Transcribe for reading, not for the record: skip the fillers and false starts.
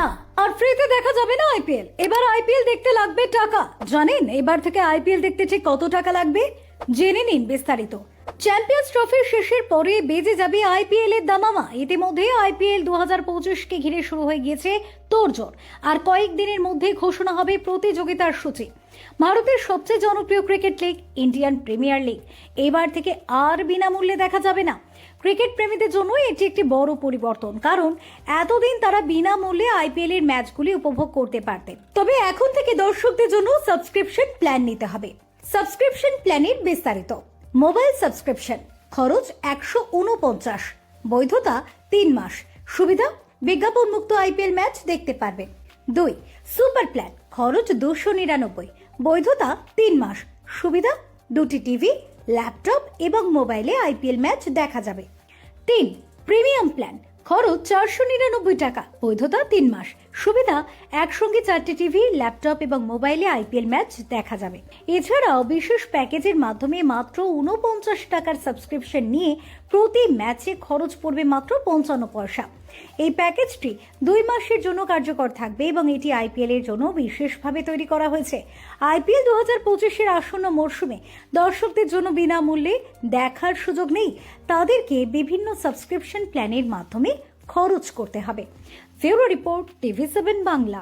না, আর ফ্রিতে দেখা যাবে না আইপিএল। এবার আইপিএল দেখতে লাগবে টাকা। জানেন এবার থেকে আইপিএল দেখতে ঠিক কত টাকা লাগবে? জেনে নিন বিস্তারিত। চ্যাম্পিয়ন্স ট্রফির শেষের পরে বেজে যাবে আইপিএল এর দামামা। ইতিমধ্যে আইপিএল 2025কে ঘিরে শুরু হয়ে গিয়েছে তোড়জোড়, আর কয়েকদিনের মধ্যে ঘোষণা হবে প্রতিযোগিতার সূচি। ভারতের সবচেয়ে জনপ্রিয় cricket league Indian premier league এবার থেকে আর বিনামূল্যে দেখা যাবে না। ক্রিকেট প্রেমীদের জন্য এটি একটি বড় পরিবর্তন, কারণ এতদিন তারা বিনামূল্যে আইপিএল এর ম্যাচগুলি উপভোগ করতে পারতেন। তবে এখন থেকে দর্শকদের জন্য সাবস্ক্রিপশন প্ল্যান নিতে হবে। সাবস্ক্রিপশন প্ল্যানের বিস্তারিত: মোবাইল সাবস্ক্রিপশন, খরচ 149, বৈধতা 3 মাস, সুবিধা বিজ্ঞাপন মুক্ত আইপিএল ম্যাচ দেখতে পারবেন। 2. সুপার প্ল্যান, খরচ 299, বৈধতা 3 মাস, সুবিধা 2টি টিভি, ল্যাপটপ এবং মোবাইলে আইপিএল ম্যাচ দেখা যাবে। 3. প্রিমিয়াম প্ল্যান, খরচ 499 টাকা, বৈধতা 3 মাস, সুবিধা একসঙ্গে 4টি টিভি, ল্যাপটপ এবং মোবাইলে আইপিএল ম্যাচ দেখা যাবে। এছাড়াও বিশেষ প্যাকেজের মাধ্যমে মাত্র 49 টাকার সাবস্ক্রিপশন নিয়ে প্রতি ম্যাচে খরচ পড়বে মাত্র 55 পয়সা। এই প্যাকেজটি 2 মাসের জন্য কার্যকর থাকবে এবং এটি আইপিএল এর জন্য বিশেষভাবে তৈরি করা হয়েছে। আইপিএল 2025-এর আসন্ন মরশুমে দর্শকদের জন্য বিনামূল্যে দেখার সুযোগ নেই, তাদেরকে বিভিন্ন সাবস্ক্রিপশন প্ল্যানের মাধ্যমে খরচ করতে হবে। ফেরো রিপোর্ট, TV7 বাংলা।